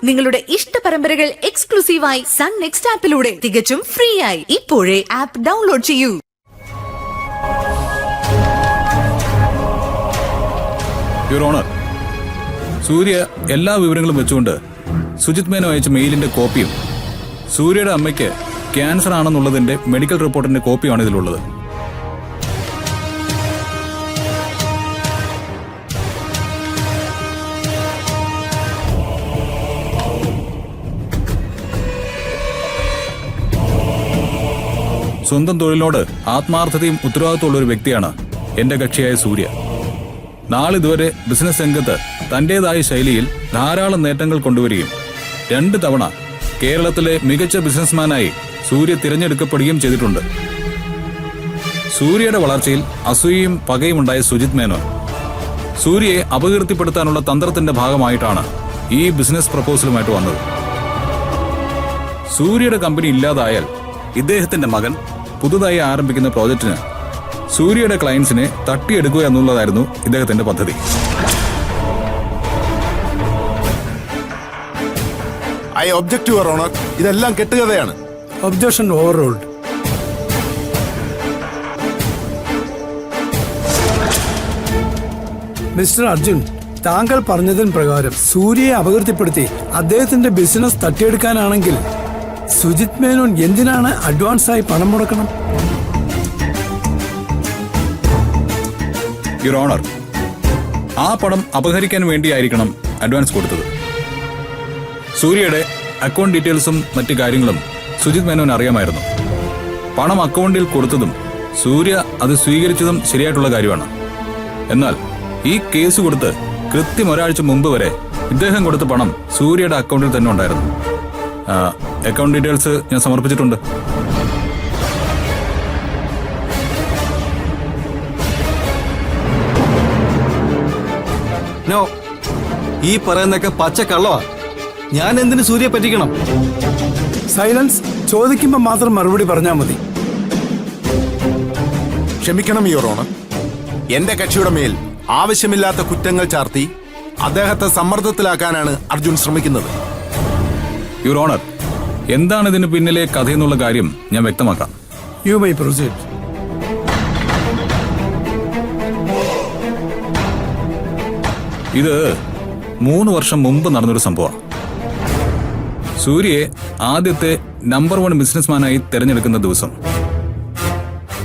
നിങ്ങളുടെ ഇഷ്ട പരമ്പരകൾ എക്സ്ക്ലൂസീവായി സൺ നെക്സ്റ്റ് ആപ്പിലൂടെ തികച്ചും ഫ്രീ ആയി. ഇപ്പോഴേ ആപ്പ് ഡൗൺലോഡ് ചെയ്യൂ. യുവർ ഓണർ, സൂര്യ എല്ലാ വിവരങ്ങളും വെച്ചുകൊണ്ട് സുജിത് മേനോൻ അയച്ച മെയിലിന്റെ കോപ്പിയും സൂര്യയുടെ അമ്മയ്ക്ക് ക്യാൻസർ ആണെന്നുള്ളതിന്റെ മെഡിക്കൽ റിപ്പോർട്ടിന്റെ കോപ്പിയാണ് ഇതിലുള്ളത്. സ്വന്തം തൊഴിലിനോട് ആത്മാർത്ഥതയും ഉത്തരവാദിത്വമുള്ള ഒരു വ്യക്തിയാണ് എന്റെ കക്ഷിയായ സൂര്യ. നാളിതുവരെ ബിസിനസ് രംഗത്ത് തന്റേതായ ശൈലിയിൽ ധാരാളം നേട്ടങ്ങൾ കൊണ്ടുവരികയും 2 തവണ കേരളത്തിലെ മികച്ച ബിസിനസ്മാനായി സൂര്യ തിരഞ്ഞെടുക്കപ്പെടുകയും ചെയ്തിട്ടുണ്ട്. സൂര്യയുടെ വളർച്ചയിൽ അസൂയയും പകയും ഉണ്ടായ സുജിത് മേനോൻ സൂര്യയെ അപകീർത്തിപ്പെടുത്താനുള്ള തന്ത്രത്തിന്റെ ഭാഗമായിട്ടാണ് ഈ ബിസിനസ് പ്രപ്പോസലുമായിട്ട് വന്നത്. സൂര്യയുടെ കമ്പനി ഇല്ലാതായാൽ ഇദ്ദേഹത്തിന്റെ മകൻ പുതുതായി ആരംഭിക്കുന്ന പ്രോജക്റ്റിന് സൂര്യയുടെ ക്ലയൻസിനെ തട്ടിയെടുക്കുക എന്നുള്ളതായിരുന്നു ഇദ്ദേഹത്തിന്റെ പദ്ധതി. ഐ ഒബ്ജക്റ്റ് യുവർ ഓണർ, ഇതെല്ലാം കെട്ടുകഥയാണ്. ഒബ്ജക്ഷൻ ഓവർറൂൾഡ്. മിസ്റ്റർ അർജുൻ, താങ്കൾ പറഞ്ഞതിന് പ്രകാരം സൂര്യയെ അപകീർത്തിപ്പെടുത്തി അദ്ദേഹത്തിന്റെ ബിസിനസ് തട്ടിയെടുക്കാനാണെങ്കിൽ സുജിത് മേനോൻ എന്തിനാണ് അഡ്വാൻസായി പണം മുടക്കണം? യുവർ ഓണർ, ആ പണം അപഹരിക്കാൻ വേണ്ടിയായിരിക്കണം അഡ്വാൻസ് കൊടുത്തത്. സൂര്യയുടെ അക്കൗണ്ട് ഡീറ്റെയിൽസും മറ്റു കാര്യങ്ങളും സുജിത് മേനോൻ അറിയാമായിരുന്നു. പണം അക്കൗണ്ടിൽ കൊടുത്തതും സൂര്യ അത് സ്വീകരിച്ചതും ശരിയായിട്ടുള്ള കാര്യമാണ്. എന്നാൽ ഈ കേസ് കൊടുത്ത് കൃത്യം ഒരാഴ്ച മുമ്പ് വരെ ഇദ്ദേഹം കൊടുത്ത പണം സൂര്യയുടെ അക്കൗണ്ടിൽ തന്നെ ഉണ്ടായിരുന്നു. അക്കൗണ്ട് ഡീറ്റെയിൽസ് ഞാൻ സമർപ്പിച്ചിട്ടുണ്ട്. നോ, ഈ പറയുന്നൊക്കെ പച്ചക്കള്ളവാ. ഞാൻ എന്തിനു സൂര്യ പറ്റിക്കണം? സൈലൻസ്. ചോദിക്കുമ്പോൾ മാത്രം മറുപടി പറഞ്ഞാൽ മതി. ക്ഷമിക്കണം യുവർ ഓണർ, എന്റെ കക്ഷിയുടെ മേൽ ആവശ്യമില്ലാത്ത കുറ്റങ്ങൾ ചാർത്തി അദ്ദേഹത്തെ സമ്മർദ്ദത്തിലാക്കാനാണ് അർജുൻ ശ്രമിക്കുന്നത്. യുവർ ഓണർ, എന്താണ് ഇതിന് പിന്നിലെ കഥയെന്നുള്ള കാര്യം ഞാൻ വ്യക്തമാക്കാം. You my proceed. ഇത് 3 വർഷം മുമ്പ് നടന്നൊരു സംഭവം. സൂര്യയെ ആദ്യത്തെ നമ്പർ 1 ബിസിനസ്മാനായി തെരഞ്ഞെടുക്കുന്ന ദിവസം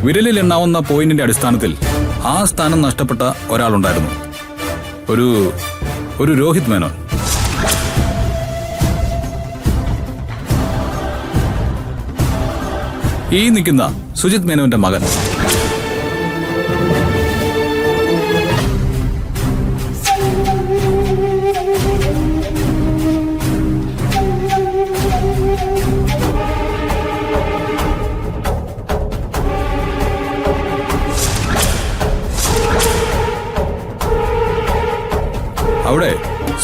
വിരലിൽ എണ്ണാവുന്ന പോയിന്റിന്റെ അടിസ്ഥാനത്തിൽ ആ സ്ഥാനം നഷ്ടപ്പെട്ട ഒരാളുണ്ടായിരുന്നു. ഒരു രോഹിത് മേനോൻ. ഈ നിൽക്കുന്ന സുജിത് മേനോന്റെ മകൻ. അവിടെ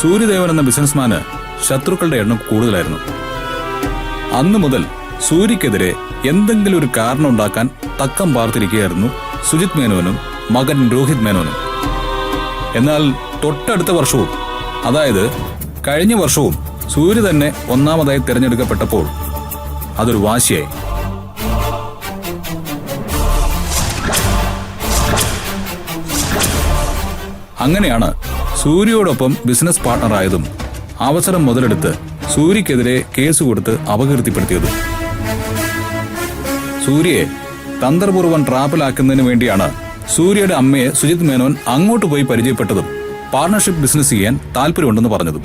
സൂര്യദേവൻ എന്ന ബിസിനസ്മാന് ശത്രുക്കളുടെ എണ്ണം കൂടുതലായിരുന്നു. അന്നു മുതൽ സൂര്യക്കെതിരെ എന്തെങ്കിലും ഒരു കാരണം ഉണ്ടാക്കാൻ തക്കം പാർത്തിരിക്കുകയായിരുന്നു സുജിത് മേനോനും മകൻ രോഹിത് മേനോനും. എന്നാൽ തൊട്ടടുത്ത വർഷവും, അതായത് കഴിഞ്ഞ വർഷവും സൂര്യ തന്നെ ഒന്നാമതായി തിരഞ്ഞെടുക്കപ്പെട്ടപ്പോൾ അതൊരു വാശിയായി. അങ്ങനെയാണ് സൂര്യയോടൊപ്പം ബിസിനസ് പാർട്ണറായതും അവസരം മുതലെടുത്ത് സൂര്യക്കെതിരെ കേസ് കൊടുത്ത് അപകീർത്തിപ്പെടുത്തിയതും. സൂര്യയെ തന്ത്രപൂർവ്വം ട്രാപ്പിലാക്കുന്നതിന് വേണ്ടിയാണ് സൂര്യയുടെ അമ്മയെ സുജിത് മേനോൻ അങ്ങോട്ട് പോയി പരിചയപ്പെട്ടതും പാർട്ണർഷിപ്പ് ബിസിനസ് ചെയ്യാൻ താല്പര്യമുണ്ടെന്ന് പറഞ്ഞതും.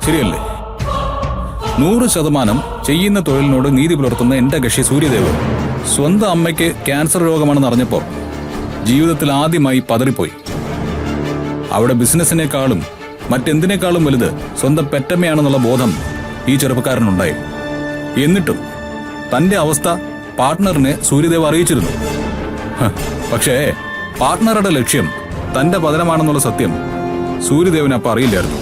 ശരിയല്ലേ? 100% ചെയ്യുന്ന തൊഴിലിനോട് നീതി പുലർത്തുന്ന എന്റെ കക്ഷി സൂര്യദേവ് സ്വന്തം അമ്മയ്ക്ക് ക്യാൻസർ രോഗമാണെന്ന് അറിഞ്ഞപ്പോൾ ജീവിതത്തിൽ ആദ്യമായി പതറിപ്പോയി. അവിടെ ബിസിനസിനേക്കാളും മറ്റെന്തിനേക്കാളും വലുത് സ്വന്തം പെറ്റമ്മയാണെന്നുള്ള ബോധം ഈ ചെറുപ്പക്കാരനുണ്ടായി. എന്നിട്ടും തന്റെ അവസ്ഥ പാർട്ട്ണറിനെ സൂര്യദേവ് അറിയിച്ചിരുന്നു. പക്ഷേ പാർട്ട്ണറുടെ ലക്ഷ്യം തന്റെ പതനമാണെന്നുള്ള സത്യം സൂര്യദേവന് അപ്പം അറിയില്ലായിരുന്നു.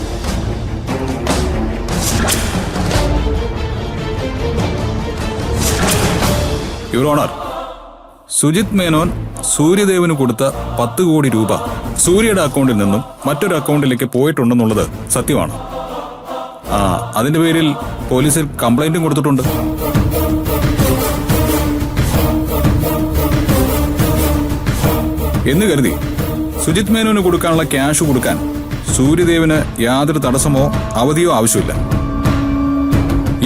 യുവർ ഓണർ, സുജിത് മേനോൻ സൂര്യദേവന് കൊടുത്ത 10 കോടി രൂപ സൂര്യയുടെ അക്കൗണ്ടിൽ നിന്നും മറ്റൊരു അക്കൗണ്ടിലേക്ക് പോയിട്ടുണ്ടെന്നുള്ളത് സത്യമാണ്. അതിന്റെ പേരിൽ പോലീസിൽ കംപ്ലൈന്റും കൊടുത്തിട്ടുണ്ട്. എന്ന് കരുതി സുജിത് മേനോന് കൊടുക്കാനുള്ള ക്യാഷ് കൊടുക്കാൻ സൂര്യദേവന് യാതൊരു തടസ്സമോ അവധിയോ ആവശ്യമില്ല.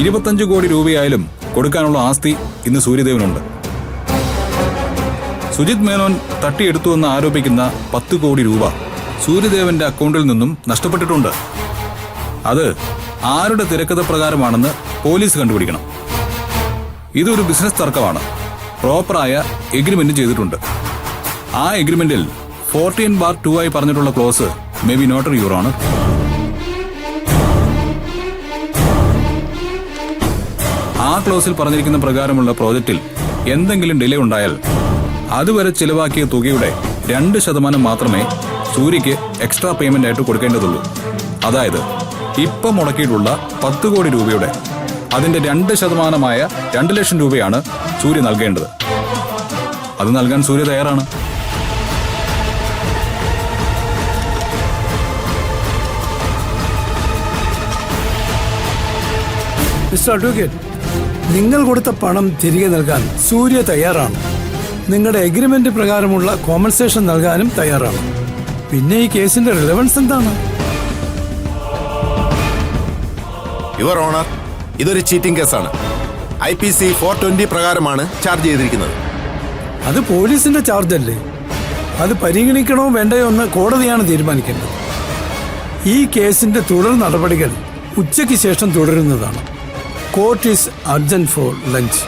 25 കോടി രൂപയായാലും കൊടുക്കാനുള്ള ആസ്തി ഇന്ന് സൂര്യദേവനുണ്ട്. സുജിത് മേനോൻ തട്ടിയെടുത്തുവെന്ന് ആരോപിക്കുന്ന 10 കോടി രൂപ സൂര്യദേവന്റെ അക്കൗണ്ടിൽ നിന്നും നഷ്ടപ്പെട്ടിട്ടുണ്ട്. അത് ആരുടെ തിരക്കഥ പ്രകാരമാണെന്ന് പോലീസ് കണ്ടുപിടിക്കണം. ഇതൊരു ബിസിനസ് തർക്കമാണ്. പ്രോപ്പറായ എഗ്രിമെന്റ് ചെയ്തിട്ടുണ്ട്. ആ എഗ്രിമെന്റിൽ 14/2 ആയി പറഞ്ഞിട്ടുള്ള clause may be noted your honour. ആ ക്ലോസിൽ പറഞ്ഞിരിക്കുന്ന പ്രകാരമുള്ള പ്രോജക്റ്റിൽ എന്തെങ്കിലും ഡിലേ ഉണ്ടായാൽ അതുവരെ ചിലവാക്കിയ തുകയുടെ 2% മാത്രമേ സൂര്യക്ക് എക്സ്ട്രാ പേയ്മെന്റ് ആയിട്ട് കൊടുക്കേണ്ടതുള്ളൂ. അതായത് ഇപ്പം മുടക്കിയിട്ടുള്ള 10 കോടി രൂപയുടെ അതിന്റെ 2%-മായ 2 ലക്ഷം രൂപയാണ് സൂര്യ നൽകേണ്ടത്. അത് നൽകാൻ സൂര്യ തയ്യാറാണ്. മിസ്റ്റർ അഡ്വക്കേറ്റ്, നിങ്ങൾ കൊടുത്ത പണം തിരികെ നൽകാൻ സൂര്യ തയ്യാറാണ്. നിങ്ങളുടെ എഗ്രിമെന്റ് പ്രകാരമുള്ള കോമ്പൻസേഷൻ നൽകാനും തയ്യാറാണ്. പിന്നെ ഈ കേസിന്റെ റിലവൻസ് എന്താണ്? യുവർ ഓണർ, ഇതൊരു ചീറ്റിംഗ് കേസാണ്. IPC 420 പ്രകാരമാണ് ചാർജ് ചെയ്തിരിക്കുന്നത്. അത് പോലീസിന്റെ ചാർജ് അല്ലേ? അത് പരിഗണിക്കണോ വേണ്ടയോ എന്ന് കോടതിയാണ് തീരുമാനിക്കേണ്ടത്. ഈ കേസിന്റെ തുടർ നടപടികൾ ഉച്ചയ്ക്ക് ശേഷം തുടരുന്നതാണ്. കോർട്ട് ഈസ് അർജന്റ് ഫോർ ലഞ്ച്.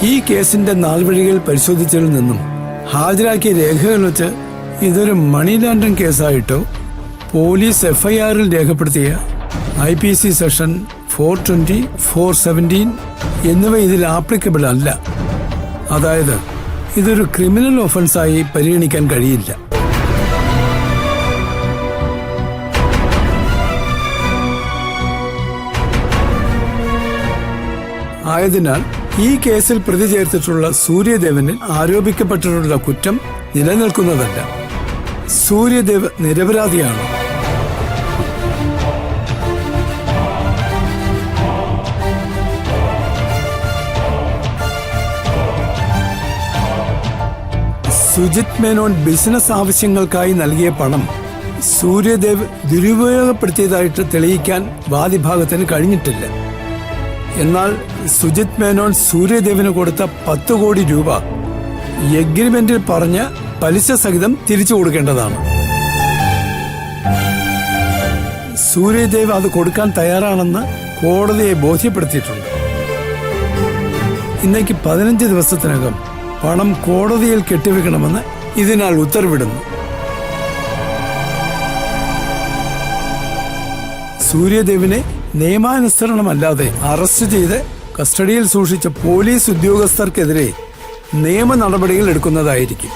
ഈ കേസിന്റെ നാൾവഴികൾ പരിശോധിച്ചതിൽ നിന്നും ഹാജരാക്കിയ രേഖകൾ വെച്ച് ഇതൊരു മണി ലാൻഡറിംഗ് കേസായിട്ടോ പോലീസ് FIRൽ രേഖപ്പെടുത്തിയ IPC സെക്ഷൻ 420, 417 എന്നിവ ഇതിൽ ആപ്ലിക്കബിൾ അല്ല. അതായത് ഇതൊരു ക്രിമിനൽ ഒഫൻസായി പരിഗണിക്കാൻ കഴിയില്ല. ആയതിനാൽ ഈ കേസിൽ പ്രതി ചേർത്തിട്ടുള്ള സൂര്യദേവന് ആരോപിക്കപ്പെട്ടിട്ടുള്ള കുറ്റം നിലനിൽക്കുന്നതല്ല. സൂര്യദേവ് നിരപരാധിയാണ്. സുജിത് മേനോൻ ബിസിനസ് ആവശ്യങ്ങൾക്കായി നൽകിയ പണം സൂര്യദേവ് ദുരുപയോഗപ്പെടുത്തിയതായിട്ട് തെളിയിക്കാൻ വാദിഭാഗത്തിന് കഴിഞ്ഞിട്ടില്ല. എന്നാൽ സുജിത് മേനോൻ സൂര്യദേവിന് കൊടുത്ത 10 കോടി രൂപ എഗ്രിമെന്റിൽ പറഞ്ഞ പലിശ സഹിതം തിരിച്ചു കൊടുക്കേണ്ടതാണ്. സൂര്യദേവ് അത് കൊടുക്കാൻ തയ്യാറാണെന്ന് കോടതിയെ ബോധ്യപ്പെടുത്തിയിട്ടുണ്ട്. ഇന്നേക്ക് 15 ദിവസത്തിനകം പണം കോടതിയിൽ കെട്ടിവെക്കണമെന്ന് ഇതിനാൽ ഉത്തരവിടുന്നു. സൂര്യദേവിനെ നിയമാനുസരണമല്ലാതെ അറസ്റ്റ് ചെയ്ത് കസ്റ്റഡിയിൽ സൂക്ഷിച്ച പോലീസ് ഉദ്യോഗസ്ഥർക്കെതിരെ നിയമ നടപടികൾ എടുക്കുന്നതായിരിക്കും.